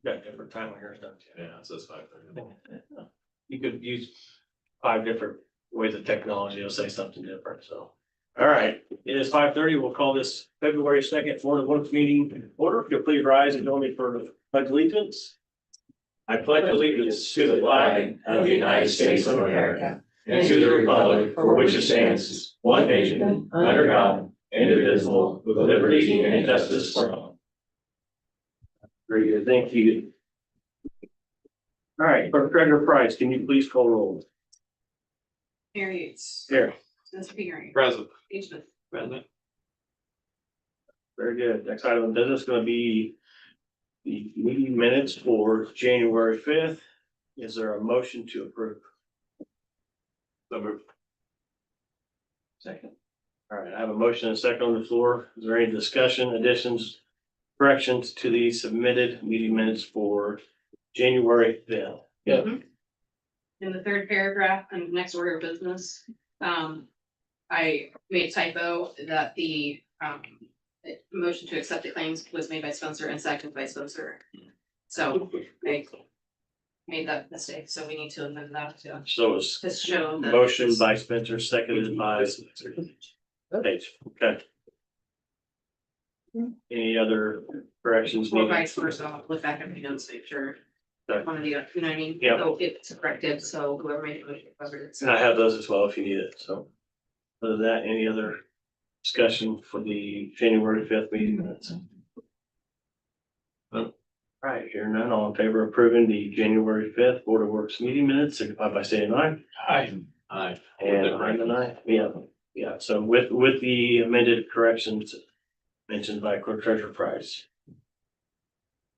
got different time on yours, don't you? Yeah, it says 5:30. You could use 5 different ways of technology, it'll say something different, so. All right, it is 5:30, we'll call this February 2nd, Board of Works meeting order. If you'll please rise and join me for the pledge allegiance. I pledge allegiance to the flag of the United States of America and to the republic for which it stands, one nation, under God, indivisible, with liberty and justice for all. Very good, thank you. All right, Clerk Treasurer Price, can you please call roll? Mary Yates. Here. Spencer Peters. Present. H. Smith. Present. Very good. Next item of business is going to be the meeting minutes for January 5th. Is there a motion to approve? So moved. Second. All right, I have a motion and a second on the floor. Is there any discussion, additions, corrections to the submitted meeting minutes for January 5th? Yeah. Mhm. In the third paragraph and next order of business, I made a typo that the motion to accept the claims was made by Spencer and seconded by Spencer. So I made that mistake, so we need to amend that to So it's show that. motion by Spencer, seconded by Page. Okay. Any other corrections Or needed? vice versa, I'll look back at my notes, make sure. Okay. One of the, you know what I mean? Yeah. So it's corrected, so whoever made the motion covered it. And I have those as well if you need it, so. Other than that, any other discussion for the January 5th meeting minutes? All right, hearing none, all in favor of approving the January 5th Board of Works meeting minutes, signify by saying aye. Aye. Aye. And I'm an aye. Yeah, so with the amended corrections mentioned by Clerk Treasurer Price.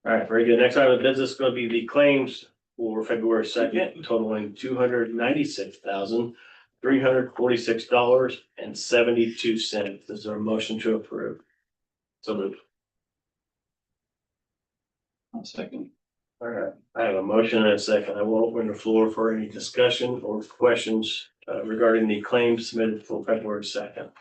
All right, very good. Next item of business is going to be the claims for February 2nd, totaling $296,346.72. Is there a motion to approve? So moved. Second. All right, I have a motion and a second. I will open the floor for any discussion or questions regarding the claims submitted for February 2nd.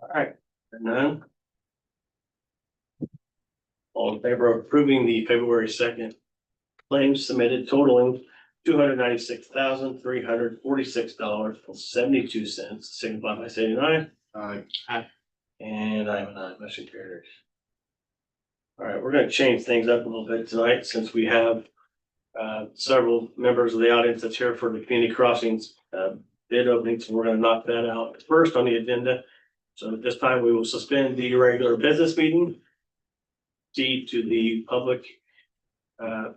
All right, none. All in favor of approving the February 2nd claims submitted totaling $296,346.72, signify by saying aye. Aye. And I'm an aye, motion carries. All right, we're gonna change things up a little bit tonight since we have several members of the audience that's here for the community crossings bid opening, so we're gonna knock that out first on the agenda. So at this time, we will suspend the regular business meeting. See to the public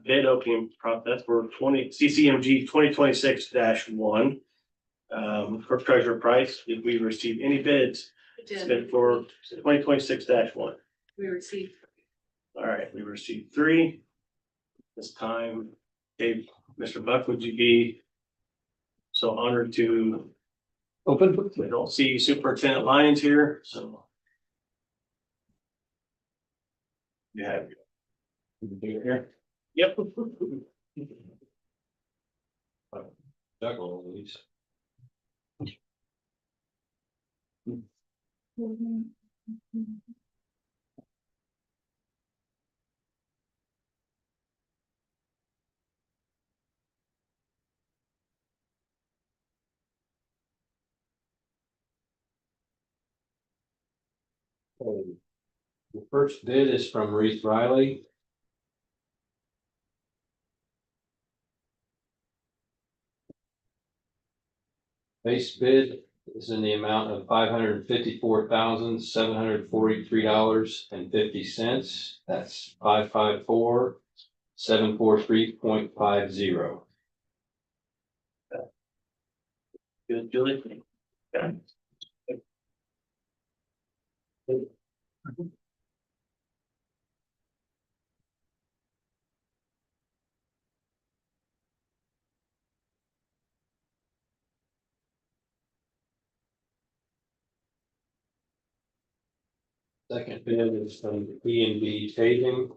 bid opening process for CCMG 2026-1. For Treasurer Price, did we receive any bids submitted for 2026-1? We received. All right, we received 3. This time, Dave, Mr. Buck, would you be so honored to open? We don't see Superintendent Lyons here, so. You have. Here. Yep. Juggle these. The first bid is from Reese Riley. Base bid is in the amount of $554,743.50. That's 554,743.50. Good, Julie. Yeah. Second bid is from E&B Paving.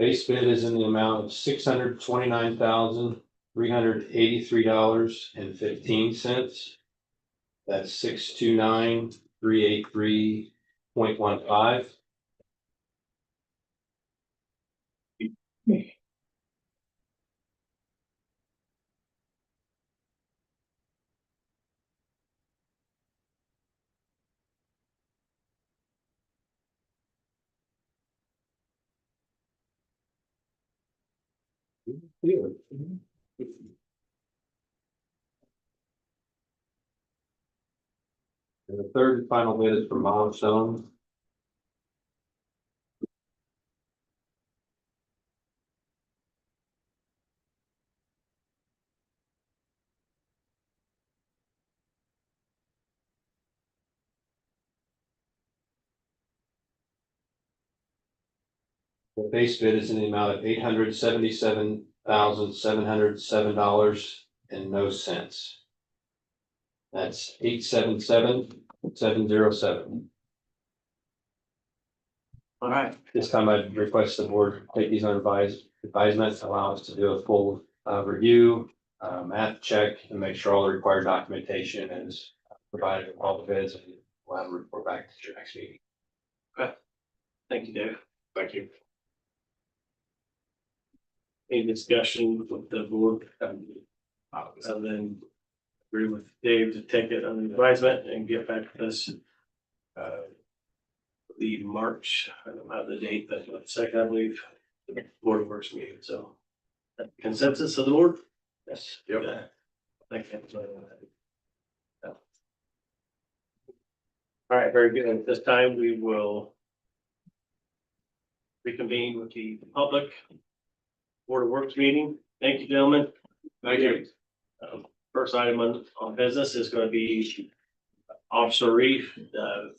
Base bid is in the amount of $629,383.15. That's 629,383.15. And the third and final bid is from Milestone. The base bid is in the amount of $877,707.00. That's 877,707. All right, This time I request the board take these under advisement, allow us to do a full review, math check, and make sure all the required documentation is provided with all the bids, and we'll have a report back to your next meeting. thank you, Dave. Thank you. Any discussion with the board? And then agree with Dave to take it under advisement and get back to us. The March, I don't have the date, but the second, I believe, the Board of Works meeting, so. Consensus of the board? Yes. Yep. Yeah. Thank you. Yeah. All right, very good. At this time, we will reconvene with the public Board of Works meeting. Thank you, gentlemen. Thank you. First item on business is going to be Officer Reef,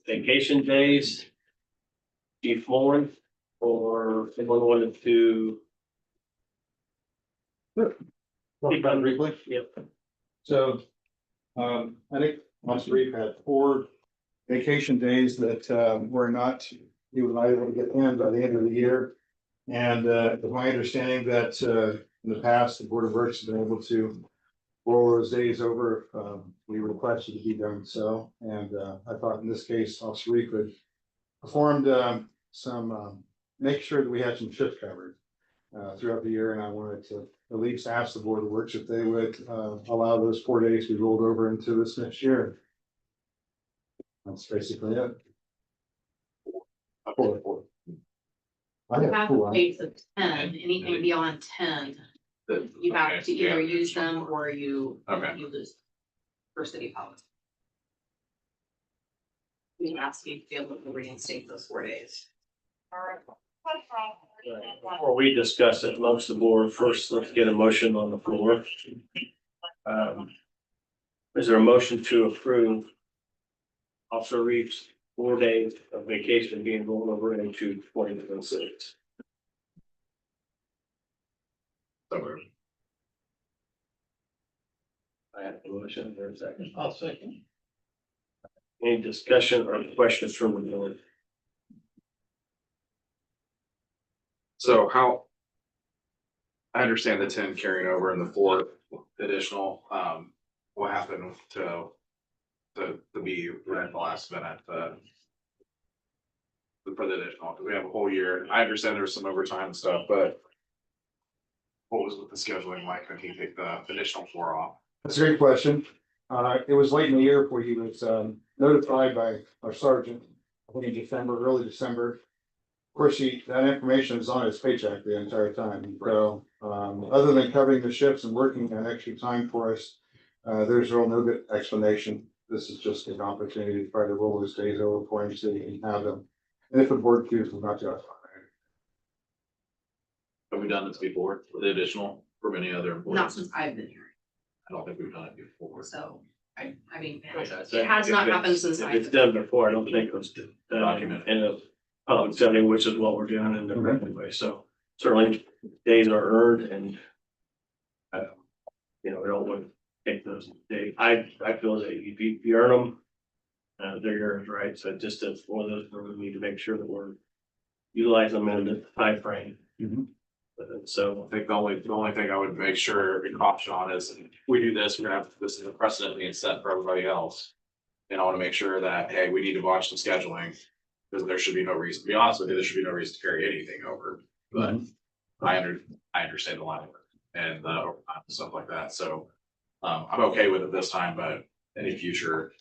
vacation days. Chief Moore, or anyone wanted to. Talk about it briefly. Yep. So, I think Officer Reef had 4 vacation days that, were not, he was not able to get in by the end of the year. And, it's my understanding that, in the past, the Board of Works has been able to roll those days over. We requested to be done so, and, I thought in this case, Officer Reef had performed, make sure that we had some shifts covered throughout the year, and I wanted to at least ask the Board of Works if they would allow those 4 days to be rolled over into this next year. That's basically it. Four. I You have have 4. dates of 10, anything beyond 10, you have to either use them or you lose for city policy. We ask you to be able to reinstate those 4 days. Before we discuss it amongst the board, first, let's get a motion on the floor. Is there a motion to approve Officer Reef's 4 days of vacation being rolled over into 2026? I have a motion, there's a second. I'll second. Any discussion or questions from the board? So how? I understand the 10 carrying over and the 4 additional, what happened to be right at the last minute, for the additional, we have a whole year. I understand there's some overtime and stuff, but what was with the scheduling, why couldn't he take the additional 4 off? That's a great question. It was late in the year before he was notified by our sergeant, I think in December, early December. Of course, that information is on his paycheck the entire time. So, other than covering the shifts and working an extra time for us, there's real no good explanation. This is just an opportunity to try to roll those days over for him so he can have them. And if the board chooses not to, that's fine. Have we done this before, the additional from any other employees? Not since I've been here, I don't think we've done it before. so I mean, It it has not happened since If I've it's been. done before, I don't think it was documented in a public setting, which is what we're doing in the right way. So certainly days are earned and we don't want to take those days. I feel that if you earn them, they're yours, right? So just as one of those, we need to make sure that we're utilizing them in the time frame So, I think the only thing I would make sure and caution on is if we do this, we're gonna have, this is a precedent being set for everybody else. And I wanna make sure that, hey, we need to watch the scheduling, because there should be no reason, to be honest with you, there should be no reason to carry anything over. But I understand the line of work and overtime and stuff like that, so I'm okay with it this time, but any future.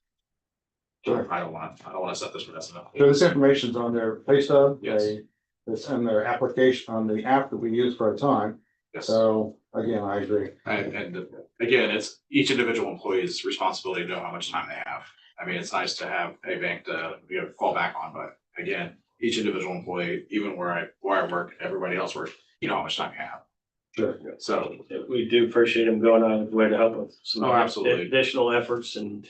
Sure. I don't wanna set this precedent. So this information's on their pay stub. Yes. It's in their application on the app that we use for our time. Yes. So again, I agree. And again, it's each individual employee's responsibility to know how much time they have. I mean, it's nice to have a bank to, fall back on, but again, each individual employee, even where I work, everybody else works, you know how much time you have. Sure. So, we do appreciate him going out of his way to help with some Oh, absolutely. additional efforts, and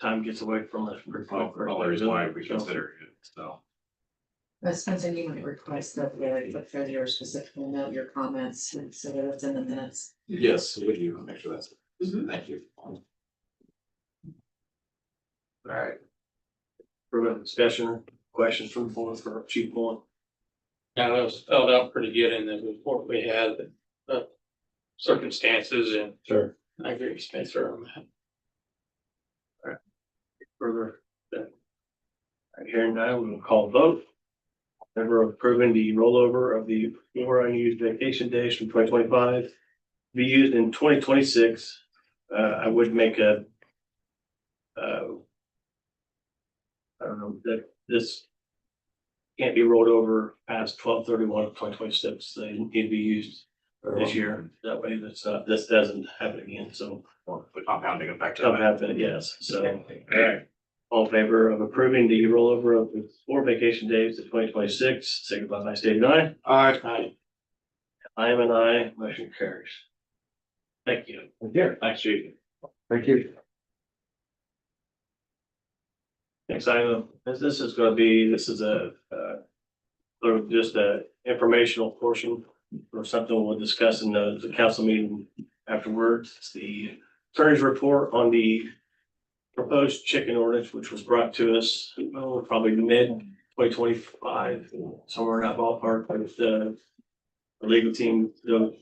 time gets away from us. for all the reason why we consider it, so. Spencer, you might request that the treasurer specifically note your comments so that it's in the minutes. Yes, would you make sure that's, thank you. All right. Further discussion, questions from the board for Chief Bourne? Yeah, that was spelled out pretty good in the report we had, the circumstances, and Sure. I agree with Spencer on that. Further. Hearing now, we will call vote. Member approving the rollover of the 4 unused vacation days from 2025 to be used in 2026. I would make a I don't know, that this can't be rolled over past 12/31 of 2026. They need to be used this year. That way this doesn't happen again. So The compounding effect. don't happen, yes. So, all right. All in favor of approving the rollover of the 4 vacation days to 2026, signify by stating aye. Aye. I am an aye, motion carries. Thank you. Thank you. Thanks, Chief. Thank you. Next item, this is gonna be, this is sort of just a informational portion or something we'll discuss in the council meeting afterwards. It's the attorney's report on the proposed chicken ordinance, which was brought to us, probably mid 2025, somewhere in that ballpark, with the legal team. There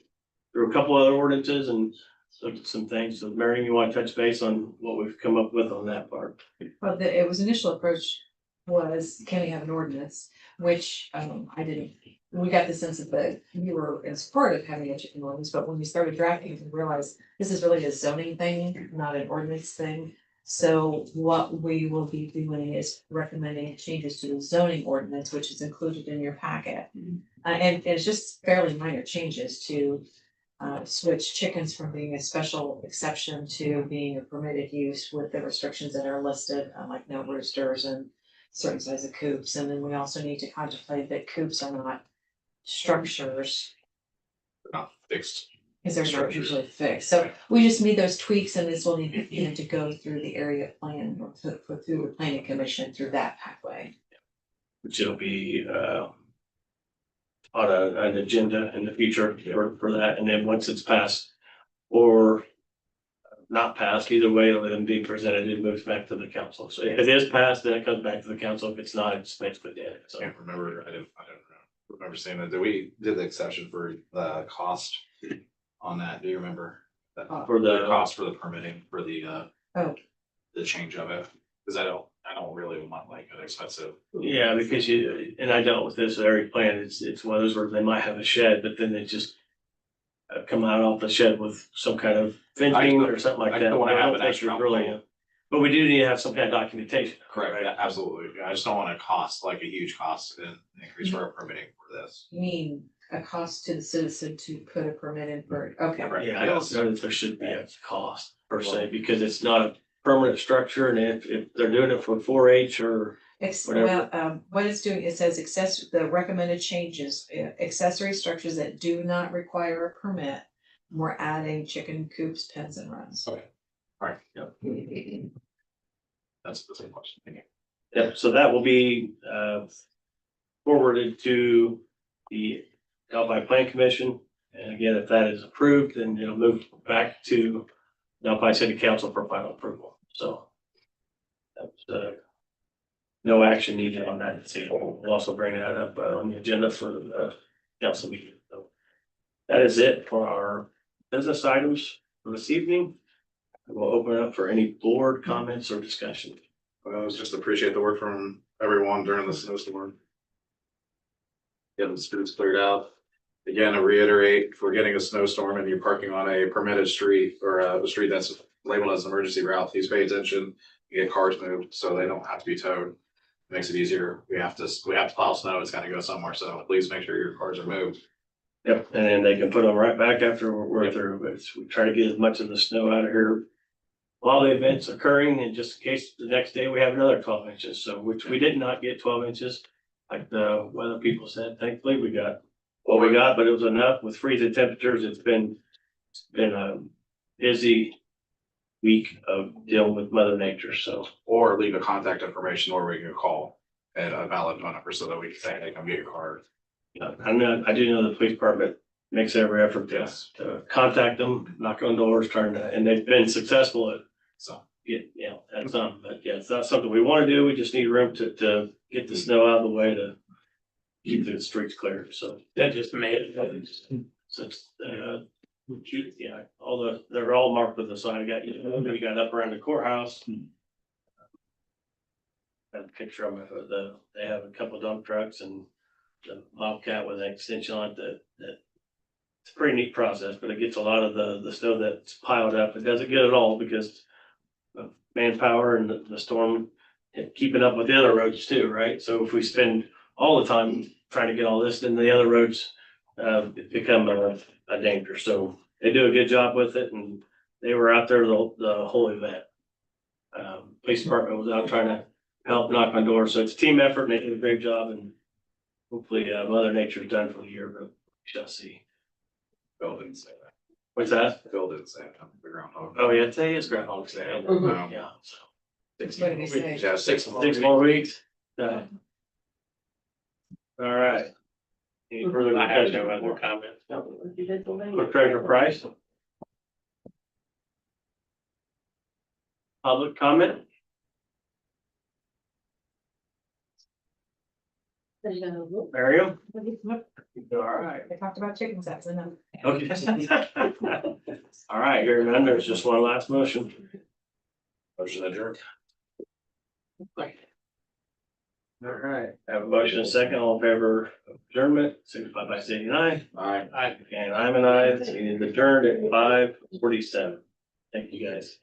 were a couple other ordinances and some things. So Mary, you want to touch base on what we've come up with on that part? Well, it was initial approach was, can we have an ordinance, which I didn't, we got the sense that you were in support of having a chicken ordinance, but when we started drafting, we realized this is really a zoning thing, not an ordinance thing. So what we will be doing is recommending changes to the zoning ordinance, which is included in your packet. And it's just fairly minor changes to switch chickens from being a special exception to being a permitted use with the restrictions that are listed, like no roosters and certain size of coops. And then we also need to contemplate that coops are not structures, Not fixed. because they're not Structures. usually fixed. So we just need those tweaks, and this will need, to go through the area plan or through the planning commission through that pathway. Which it'll be on an agenda in the future for that. And then once it's passed or not passed, either way, it'll then be presented and moves back to the council. So if it is passed, then it comes back to the council. If it's not, it's basically dead. I So can't remember, I don't remember saying that. We did the exception for the cost on that. Do you remember? For the- cost for the permitting for the Oh. the change of it, because I don't really want like an expensive. yeah, because and I dealt with this area plan. It's one of those where they might have a shed, but then they just come out off the shed with some kind of fencing or something like I that. don't wanna I have don't an think extra it's really, but we do need to have some kind of documentation. Correct, right? yeah, absolutely. I just don't want to cost like a huge cost and increase for our permitting for this. You mean a cost to the citizen to put a permit in for, okay. Right. Yeah, I don't know that there should be a cost per se, because it's not a permanent structure, and if they're doing it for 4-H or, Well, what it's doing, it says the recommended changes, accessory structures that do not require a permit. We're adding chicken coops, pens and runs. Okay. All right, yep. That's the question. Thank you. yeah, so that will be forwarded to the Delphi Plan Commission. And again, if that is approved, then it'll move back to Delphi City Council for final approval. So that's no action needed on that. So we'll also bring that up on the agenda for council meeting. So that is it for our business items for this evening. We'll open it up for any board comments or discussion. I was just appreciate the work from everyone during the snowstorm. Getting the streets cleared out. Again, I reiterate, if we're getting a snowstorm and you're parking on a permitted street or a street that's labeled as an emergency route, please pay attention. You get cars moved so they don't have to be towed. Makes it easier. We have to plow snow. It's gotta go somewhere. So please make sure your cars are moved. Yep, and then they can put them right back after we're through, but we try to get as much of the snow out of here while the event's occurring, and just in case the next day we have another 12 inches, so which we did not get 12 inches. Like the weather people said, thankfully we got what we got, but it was enough with freezing temperatures. It's been a busy week of dealing with Mother Nature, so. Or leave a contact information or we can call at a valid phone number so that we can say, hey, come get your car. I do know the police department makes every effort to contact them, knock on doors, and they've been successful at So at some, but yeah, it's not something we want to do. We just need room to get the snow out of the way to keep the streets clear, so. That just made it. Since, yeah, they're all marked with the sign. We got up around the courthouse. Got a picture of them, they have a couple dump trucks and the Bobcat with an extension on it that it's a pretty neat process, but it gets a lot of the snow that's piled up. It doesn't get it all because of manpower and the storm and keeping up with the other roads too, right? So if we spend all the time trying to get all this, then the other roads become a danger. So they do a good job with it, and they were out there the whole event. Police department was out trying to help knock on doors, so it's a team effort, and they did a great job, and hopefully Mother Nature's done for the year, but we shall see. Bill didn't say that. What's that? Bill didn't say that. The groundhog. Oh, yeah, today is Groundhog Day. Mhm. Yeah, so. What did he say? Yeah, Six more weeks. All right. Any further I have discussion? no other comments. Clerk Treasurer Price? Public comment? Mario? All right. I talked about chicken sets, I know. Okay. All right, hearing none, there's just one last motion. Motion adjourned. All right, have a motion and a second, all in favor of adjournment, signify by saying aye. Aye. And I'm an aye, this meeting is adjourned at 5:47. Thank you, guys.